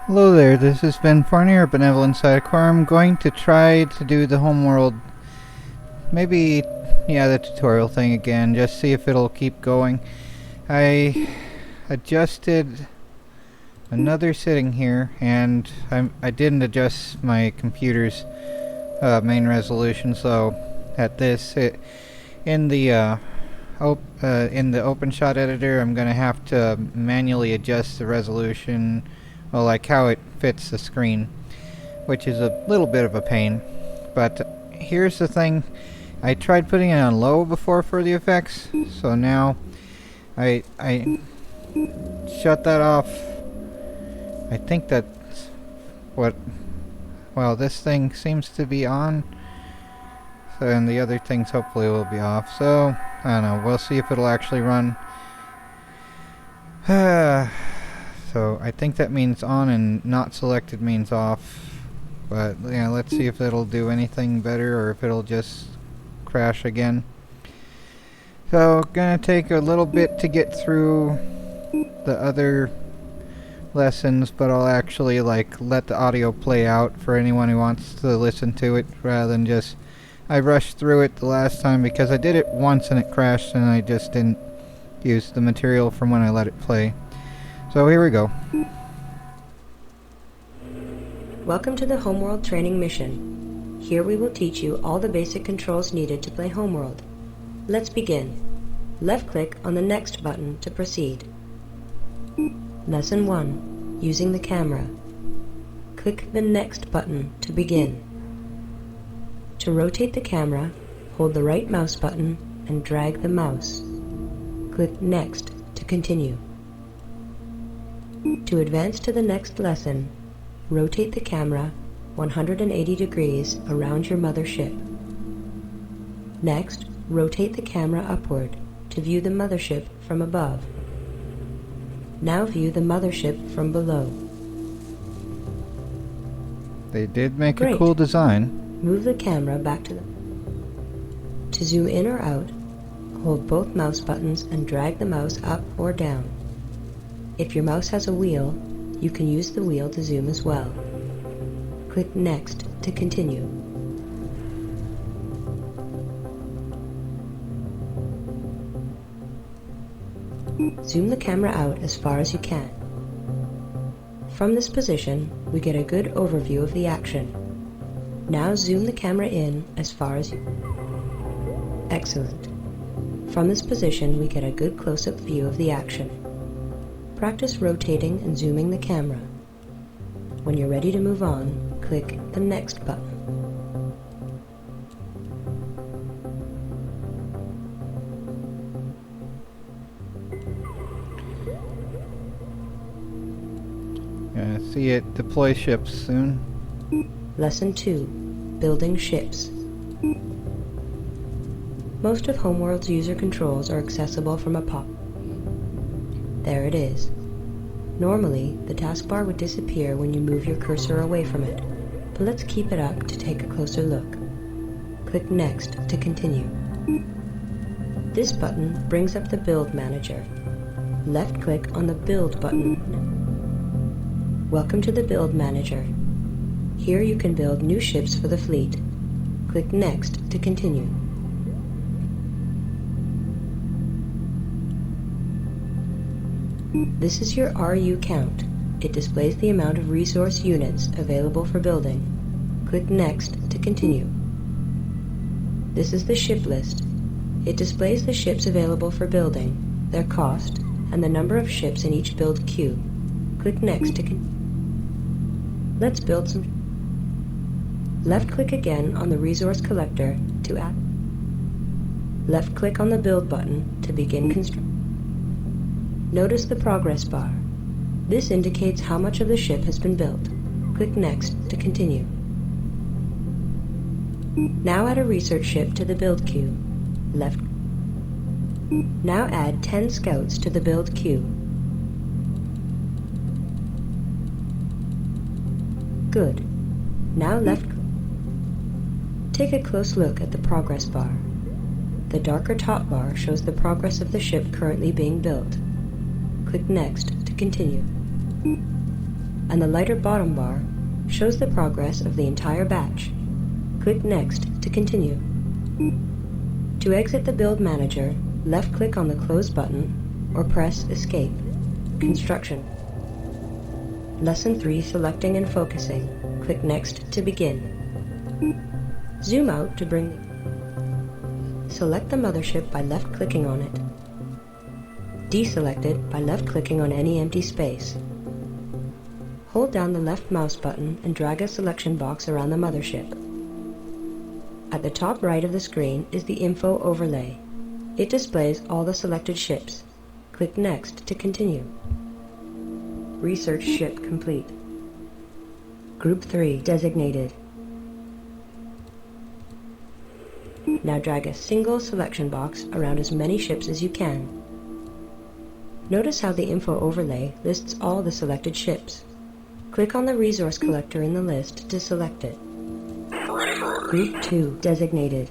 Hello there, this has been Farnier Benevolent Sidecar. I'm going to try to do the Homeworld, maybe, the tutorial thing again, just see if it'll keep going. I adjusted another setting here, and I didn't adjust my computer's main resolution, so at this, in the OpenShot editor, I'm going to have to manually adjust the resolution, well, like how it fits the screen, which is a little bit of a pain. But here's the thing, I tried putting it on low before for the effects, so now I shut that off. I think that's what, well, this thing seems to be on, so, and the other things hopefully will be off, so I don't know, we'll see if it'll actually run. So I think that means on, and not selected means off. But yeah, let's see if it'll do anything better or if it'll just crash again. So gonna take a little bit to get through the other lessons, but I'll actually let the audio play out for anyone who wants to listen to it rather than just I rushed through it the last time because I did it once and it crashed and I just didn't use the material from when I let it play. So here we go. Welcome to the Homeworld training mission. Here we will teach you all the basic controls needed to play Homeworld. Let's begin. Left-click on the Next button to proceed. Lesson 1. Using the camera. Click the Next button to begin. To rotate the camera, hold the right mouse button and drag the mouse. Click Next to continue. To advance to the next lesson, rotate the camera 180 degrees around your mothership. Next, rotate the camera upward to view the mothership from above. Now view the mothership from below. They did make Great. a cool design. Move the camera back to the... To zoom in or out, hold both mouse buttons and drag the mouse up or down. If your mouse has a wheel, you can use the wheel to zoom as well. Click Next to continue. Zoom the camera out as far as you can. From this position, we get a good overview of the action. Now zoom the camera in as far as you... Excellent. From this position, we get a good close-up view of the action. Practice rotating and zooming the camera. When you're ready to move on, click the Next button. Gonna see it deploy ships soon. Lesson 2. Building ships. Most of Homeworld's user controls are accessible from a pop. There it is. Normally, the taskbar would disappear when you move your cursor away from it, but let's keep it up to take a closer look. Click Next to continue. This button brings up the Build Manager. Left-click on the Build button. Welcome to the Build Manager. Here you can build new ships for the fleet. Click Next to continue. This is your RU count. It displays the amount of resource units available for building. Click Next to continue. This is the ship list. It displays the ships available for building, their cost, and the number of ships in each build queue. Click Next to Let's build some... Left-click again on the resource collector to add... Left-click on the Build button to begin construction. Notice the progress bar. This indicates how much of the ship has been built. Click Next to continue. Now add a research ship to the build queue. Left. Now add 10 scouts to the build queue. Good. Now left. Take a close look at the progress bar. The darker top bar shows the progress of the ship currently being built. Click Next to continue. and the lighter bottom bar shows the progress of the entire batch. Click Next to continue. To exit the Build Manager, left-click on the Close button or press Escape. Construction. Lesson 3, Selecting and Focusing. Click Next to begin. Zoom out to bring... Select the mothership by left-clicking on it. Deselect it by left-clicking on any empty space. Hold down the left mouse button and drag a selection box around the mothership. At the top right of the screen is the info overlay. It displays all the selected ships. Click Next to continue. Research ship complete. Group 3 designated. Now drag a single selection box around as many ships as you can. Notice how the info overlay lists all the selected ships. Click on the resource collector in the list to select it. Group 2 designated.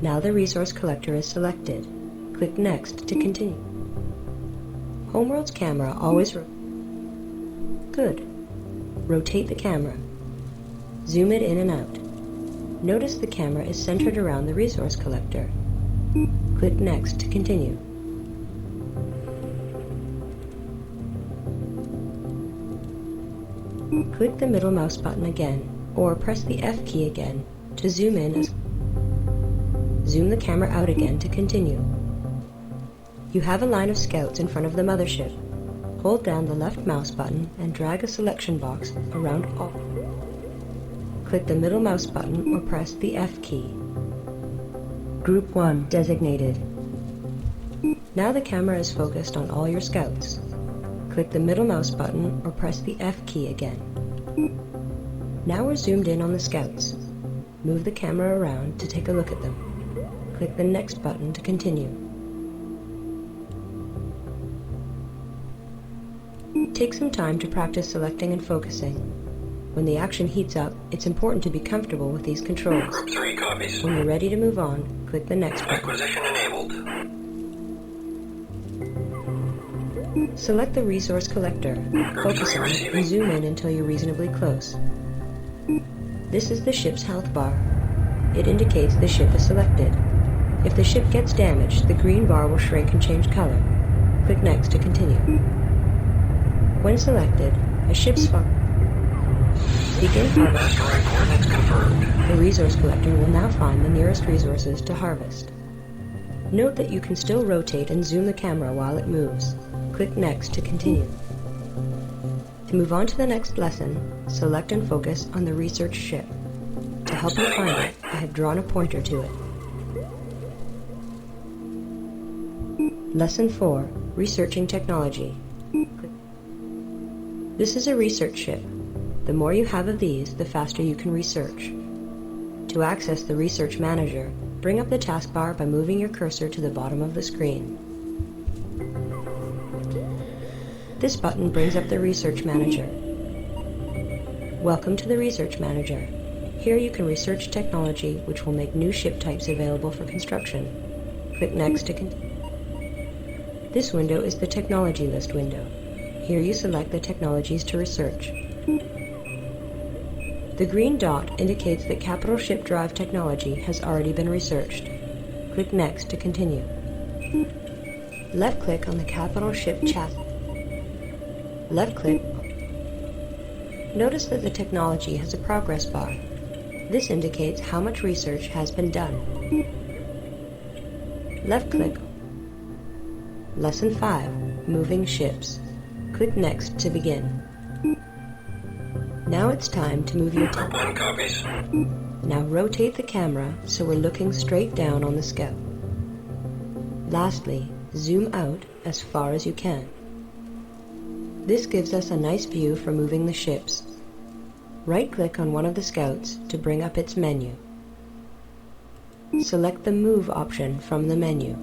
Now the resource collector is selected. Click Next to continue. Homeworld's camera always Good. Rotate the camera. Zoom it in and out. Notice the camera is centered around the resource collector. Click Next to continue. Click the middle mouse button again, or press the F key again to zoom in. Zoom the camera out again to continue. You have a line of scouts in front of the mothership. Hold down the left mouse button and drag a selection box around all. Click the middle mouse button or press the F key. Group 1 designated. Now the camera is focused on all your scouts. Click the middle mouse button or press the F key again. Now we're zoomed in on the scouts. Move the camera around to take a look at them. Click the next button to continue. Take some time to practice selecting and focusing. When the action heats up, it's important to be comfortable with these controls. Group 3 copies. When you're ready to move on, click the next button. Acquisition enabled. Select the resource collector, focus on it, and zoom in until you're reasonably close. This is the ship's health bar. It indicates the ship is selected. If the ship gets damaged, the green bar will shrink and change color. Click Next to continue. When selected, a ship's begin harvest. Asteroid coordinates confirmed. The resource collector will now find the nearest resources to harvest. Note that you can still rotate and zoom the camera while it moves. Click Next to continue. To move on to the next lesson, select and focus on the research ship. To help you find it, I have drawn a pointer to it. Lesson 4, Researching Technology. This is a research ship. The more you have of these, the faster you can research. To access the Research Manager, bring up the taskbar by moving your cursor to the bottom of the screen. This button brings up the Research Manager. Welcome to the Research Manager. Here you can research technology which will make new ship types available for construction. Click Next to continue. This window is the Technology List window. Here you select the technologies to research. The green dot indicates that capital ship drive technology has already been researched. Click Next to continue. Left-click on the capital ship chassis. Left-click. Notice that the technology has a progress bar. This indicates how much research has been done. Left-click. Lesson 5, Moving Ships. Click Next to begin. Now it's time to move your Group 1 copies. Now rotate the camera so we're looking straight down on the scout. Lastly, zoom out as far as you can. This gives us a nice view for moving the ships. Right-click on one of the scouts to bring up its menu. Select the Move option from the menu.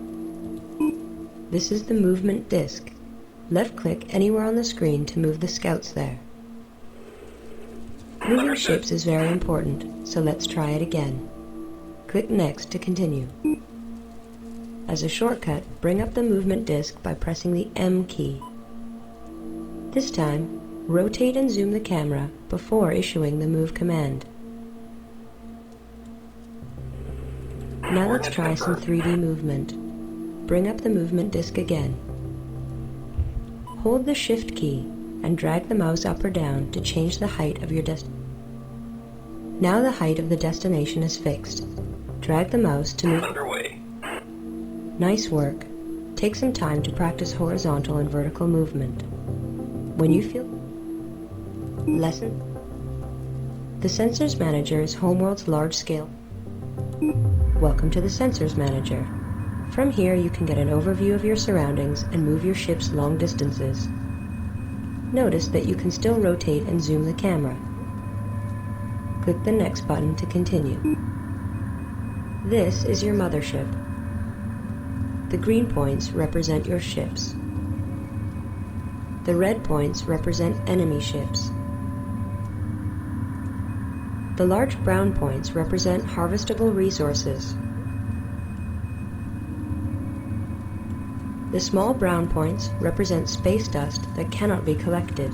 This is the movement disk. Left-click anywhere on the screen to move the scouts there. Moving ships is very important, so let's try it again. Click Next to continue. As a shortcut, bring up the movement disk by pressing the M key. This time, rotate and zoom the camera before issuing the move command. Now let's try some 3D movement. Bring up the movement disk again. Hold the Shift key and drag the mouse up or down to change the height of your destination. Now the height of the destination is fixed. Drag the mouse to move. Underway. Nice work. Take some time to practice horizontal and vertical movement. When you feel lesson. The Sensors Manager is Homeworld's large-scale. Welcome to the Sensors Manager. From here you can get an overview of your surroundings and move your ships long distances. Notice that you can still rotate and zoom the camera. Click the next button to continue. This is your mothership. The green points represent your ships. The red points represent enemy ships. The large brown points represent harvestable resources. The small brown points represent space dust that cannot be collected.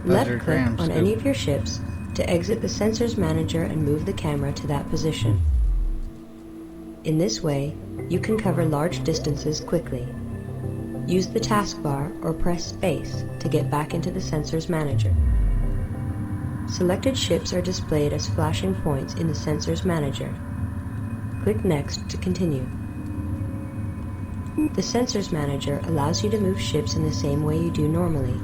Left-click on any of your ships to exit the Sensors Manager and move the camera to that position. In this way, you can cover large distances quickly. Use the taskbar or press space to get back into the Sensors Manager. Selected ships are displayed as flashing points in the Sensors Manager. Click Next to continue. The Sensors Manager allows you to move ships in the same way you do normally.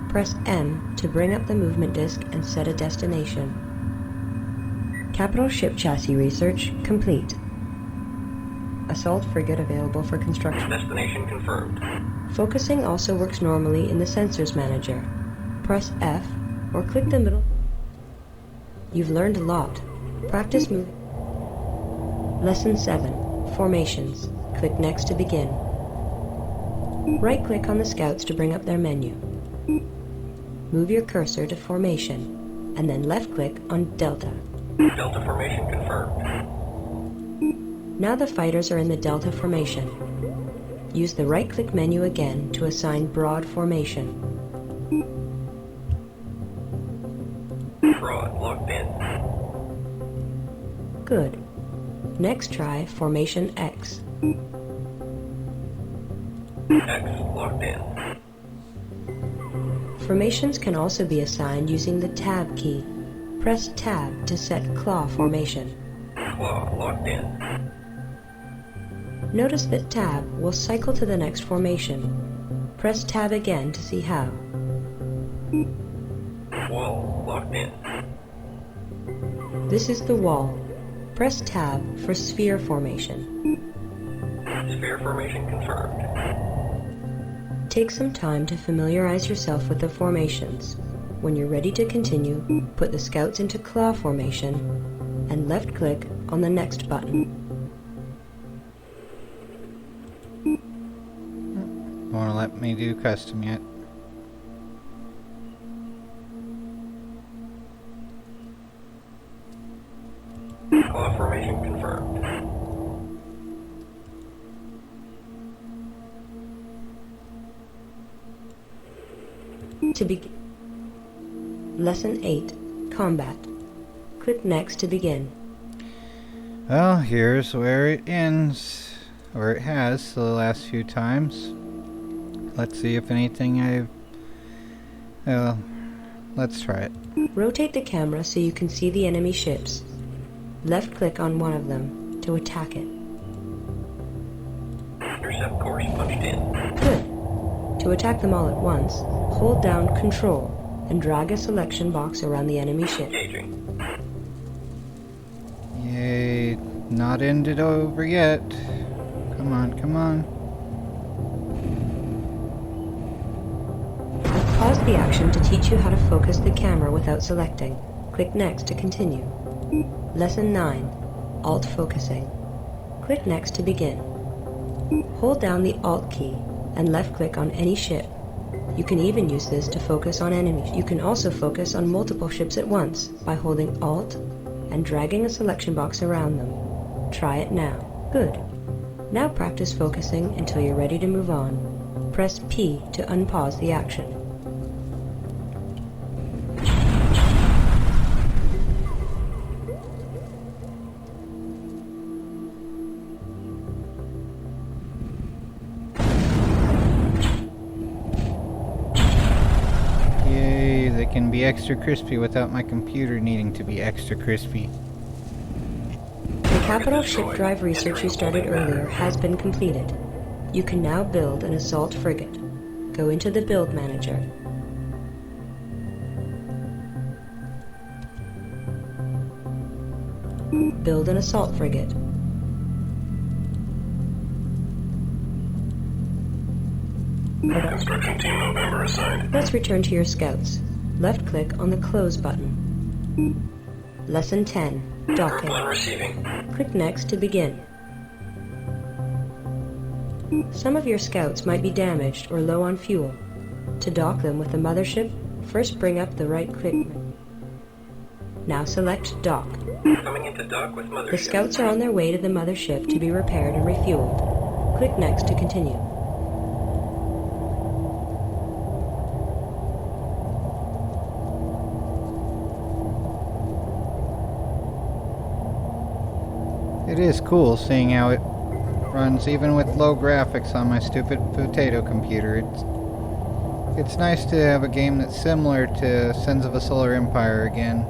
Press M to bring up the movement disk and set a destination. Capital Ship Chassis Research complete. Assault frigate available for construction. Destination confirmed. Focusing also works normally in the Sensors Manager. Press F or click the middle. You've learned a lot. Practice move. Lesson 7. Formations. Click Next to begin. Right-click on the scouts to bring up their menu. Move your cursor to Formation, and then left-click on Delta. Delta formation confirmed. Now the fighters are in the Delta formation. Use the right-click menu again to assign Broad Formation. Broad locked in. Good. Next try Formation X. X locked in. Formations can also be assigned using the Tab key. Press Tab to set Claw Formation. Claw locked in. Notice that Tab will cycle to the next formation. Press Tab again to see how. Wall locked in. This is the wall. Press Tab for Sphere Formation. Sphere formation confirmed. Take some time to familiarize yourself with the formations. When you're ready to continue, put the scouts into Claw Formation and left-click on the next button. Won't let me do custom yet. Claw formation confirmed. To begin. Lesson 8. Combat. Click Next to begin. Well, here's where it ends, or it has the last few times. Let's see if anything well, let's try it. Rotate the camera so you can see the enemy ships. Left-click on one of them to attack it. Intercept course punched in. Good. To attack them all at once, hold down Control and drag a selection box around the enemy ship. Engaging. Yay, not ended over yet. Come on, come on. Pause the action to teach you how to focus the camera without selecting. Click Next to continue. Lesson 9. Alt Focusing. Click Next to begin. Hold down the Alt key and left-click on any ship. You can even use this to focus on enemies. You can also focus on multiple ships at once by holding Alt and dragging a selection box around them. Try it now. Good. Now practice focusing until you're ready to move on. Press P to unpause the action. Yay, they can be extra crispy without my computer needing to be extra crispy. The capital ship drive research you started earlier has been completed. You can now build an assault frigate. Go into the Build Manager. Build an assault frigate. Construction Team November assigned. Let's return to your scouts. Left-click on the Close button. Lesson 10, Docking. Group 1 receiving. Click Next to begin. Some of your scouts might be damaged or low on fuel. To dock them with the mothership, first bring up the right click. Now select Dock. Coming into dock with mothership. The scouts are on their way to the mothership to be repaired and refueled. Click Next to continue. It is cool seeing how it runs even with low graphics on my stupid potato computer. It's nice to have a game that's similar to Sins of a Solar Empire again.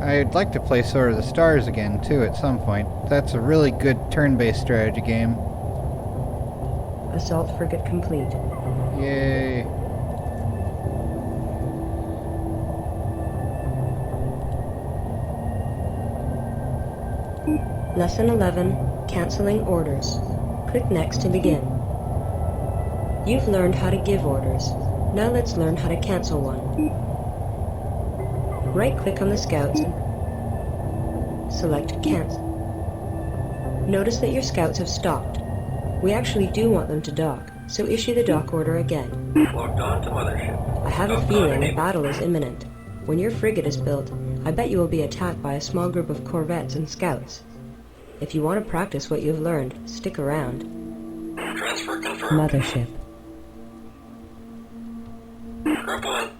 I'd like to play Sword of the Stars again too at some point. That's a really good turn-based strategy game. Assault frigate complete. Yay. Lesson 11, Canceling Orders. Click Next to begin. You've learned how to give orders. Now let's learn how to cancel one. Right-click on the scouts and select Cancel. Notice that your scouts have stopped. We actually do want them to dock, so issue the dock order again. Locked on to mothership. I have a feeling a battle is imminent. When your frigate is built, I bet you will be attacked by a small group of corvettes and scouts. If you want to practice what you've learned, stick around. Transfer confirmed. Mothership. Group 1.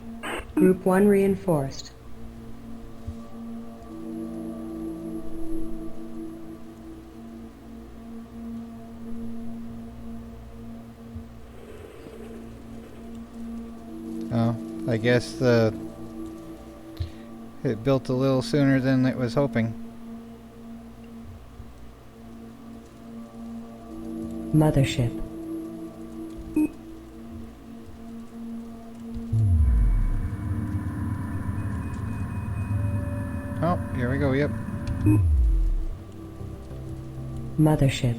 Group 1 reinforced. Oh, I guess it built a little sooner than it was hoping. Mothership. Oh, here we go, yep. Mothership.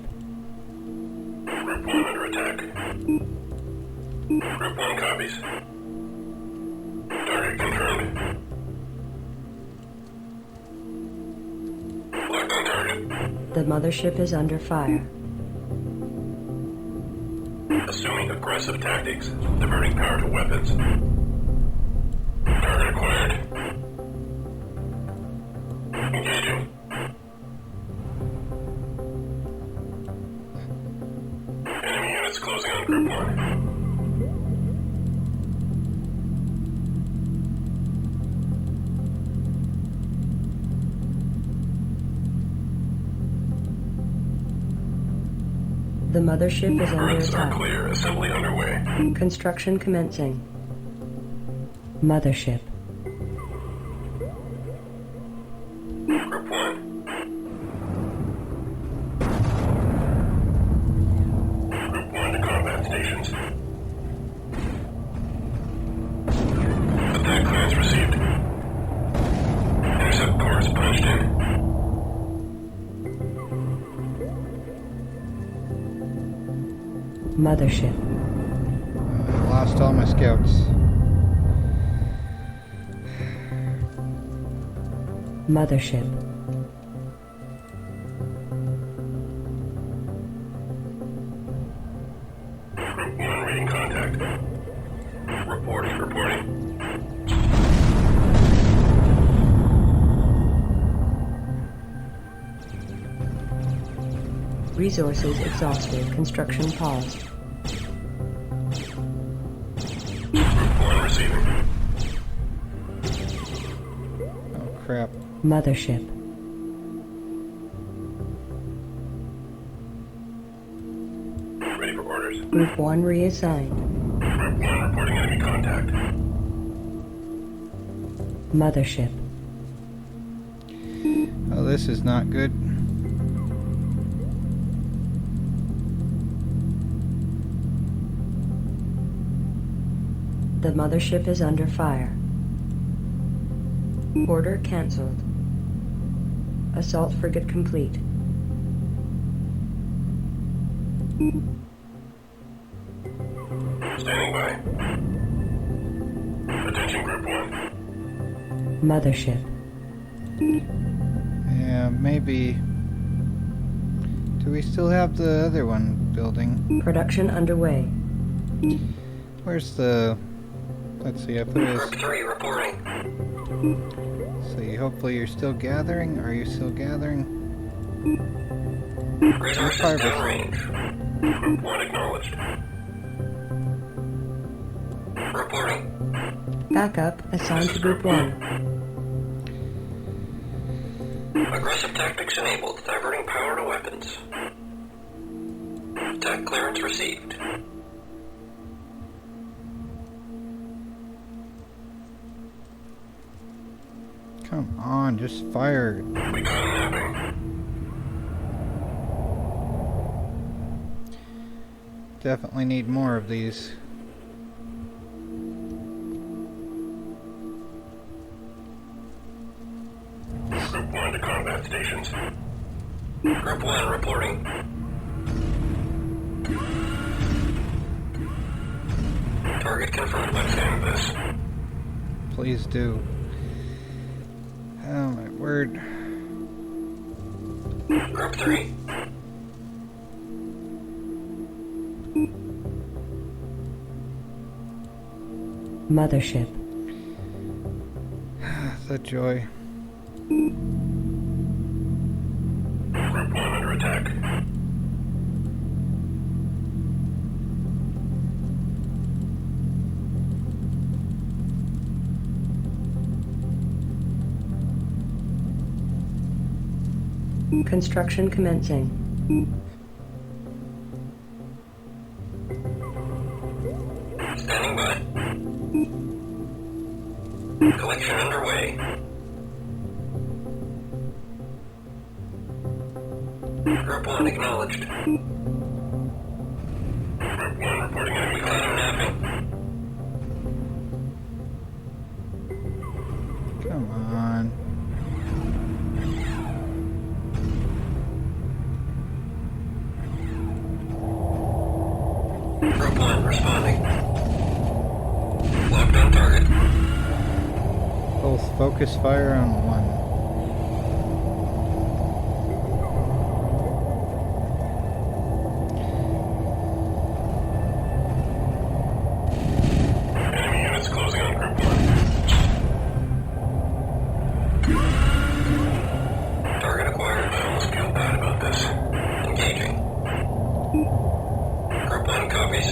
Group 1 under attack. Group 1 copies. Target confirmed. Locked on target. The mothership is under fire. Assuming aggressive tactics. Diverting power to weapons. Target acquired. Engaging. Enemy units closing on Group 1. The mothership is under Fronts are attack. clear. Assembly underway. Construction commencing. Mothership. Group 1. Group 1 to combat stations. Attack clearance received. Intercept course punched in. Mothership. I lost all my scouts. Mothership. Group 1 reading contact. Reporting. Resources exhausted. Construction paused. One receiving. Oh crap. Mothership. Ready for orders. Group 1 reassigned. Group 1 reporting enemy contact. Mothership. Oh, this is not good. The mothership is under fire. Order cancelled. Assault frigate complete. Standing by. Attention Group 1. Mothership. Yeah, maybe. Do we still have the other one building? Production underway. Where's the... Let's see, I put it Group 3 reporting. as... See, hopefully you're still gathering. Are you still gathering? Resources harvest. downrange. Group 1 acknowledged. Reporting. Backup assigned to Group 1. Aggressive tactics enabled, diverting power to weapons. Attack clearance received. Come on, just fire. We got him napping. Definitely need more of these. Group 1 to combat stations. Group 1 reporting. Target confirmed. Let's end this. Please do. Oh my word. Group 3. Mothership. The joy. Group 1 under attack. Construction commencing. Standing by. Collection underway. Group 1 acknowledged. Group 1 reporting enemy contact. Napping. Come on. Group 1 responding. Locked on target. Both focus fire on one. Enemy units closing on Group 1. Target acquired. I almost feel bad about this. Engaging. Group 1 copies.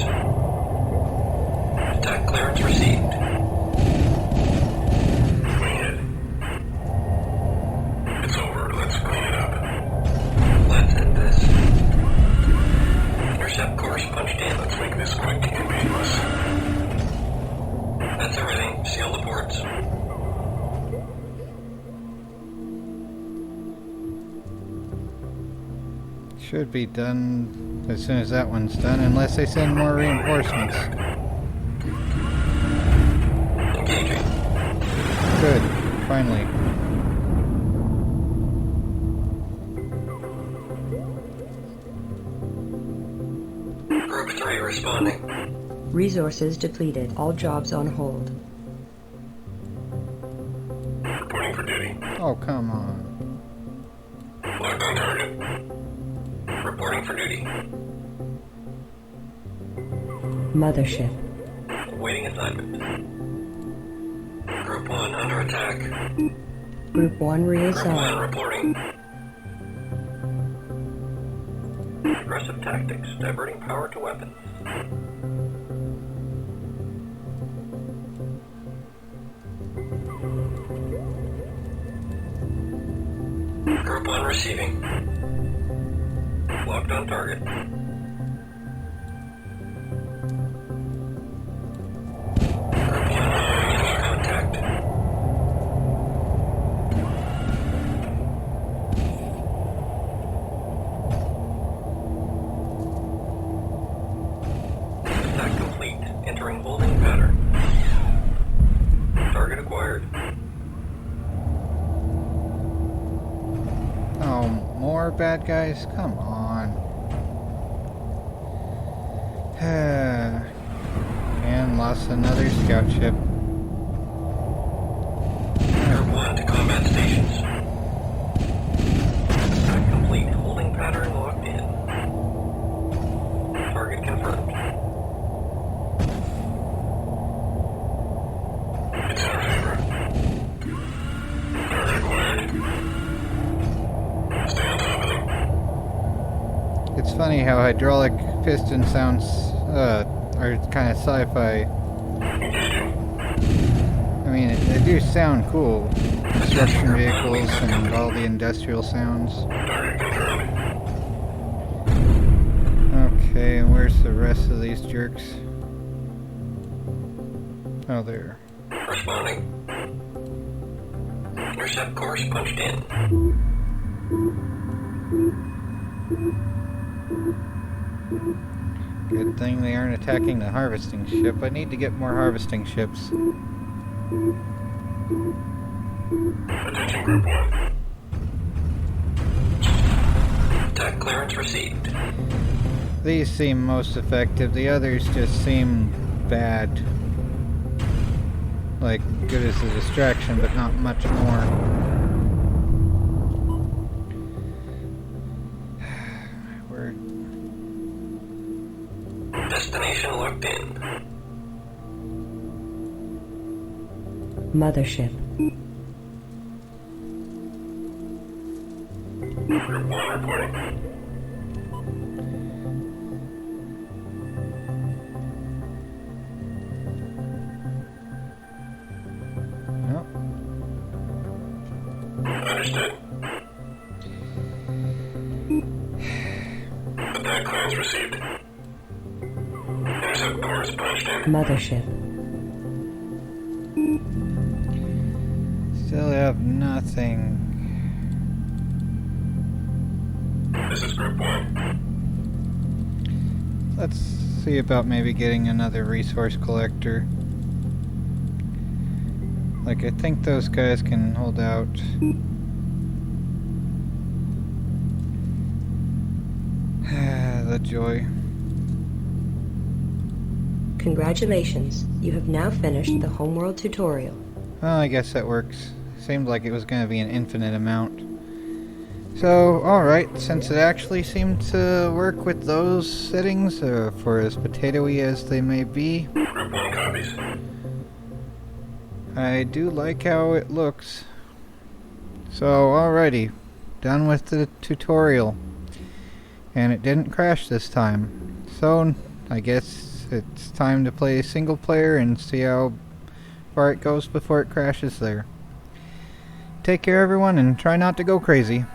Attack clearance received. Wing it. It's over. Let's clean it up. Let's end this. Intercept course punched in. Let's make this quick and painless. That's everything. Seal the ports. Should be done as soon as that one's done, unless they send more reinforcements. Engaging. Good. Finally. Group 3 responding. Resources depleted. All jobs on hold. Reporting for duty. Oh, come on. Locked on target. Reporting for duty. Mothership. Waiting assignment. Group 1 under attack. Group 1 Group 1 reassigned. reporting. Aggressive tactics, diverting power to weapons. Group 1 receiving. Locked on target. Group 1 making contact. Attack complete. Entering holding pattern. Target acquired. Oh, more bad guys? Come on. And lost another scout ship. Group 1 to combat stations. Attack complete. Holding pattern locked in. Target confirmed. It's in our favor. Target acquired. Stay on top of them. It's funny how hydraulic piston sounds are kind of sci-fi. I mean, they do sound cool. Construction vehicles and all the industrial sounds. Target confirmed. Okay, and where's the rest of these jerks? Oh, there. Responding. Intercept course punched in. Good thing they aren't attacking the harvesting ship. I need to get more harvesting ships. Attention Group 1. Attack clearance received. These seem most effective. The others just seem bad. Like, good as a distraction, but not much more. Where... Destination locked in. Mothership. Group 1 reporting. Oh, Understood. Attack clearance received. Intercept course punched in. Mothership. still have nothing. This is Group 1. Let's see about maybe getting another resource collector. Like, I think those guys can hold out. The joy. Congratulations, you have now finished the Homeworld tutorial. Well, I guess that works. Seemed like it was going to be an infinite amount. So, alright, since it actually seemed to work with those settings, for as potatoey as they may be, Group 1 copies. I do like how it looks. So, alrighty, done with the tutorial. And it didn't crash this time. So, I guess it's time to play single player and see how far it goes before it crashes there. Take care everyone and try not to go crazy.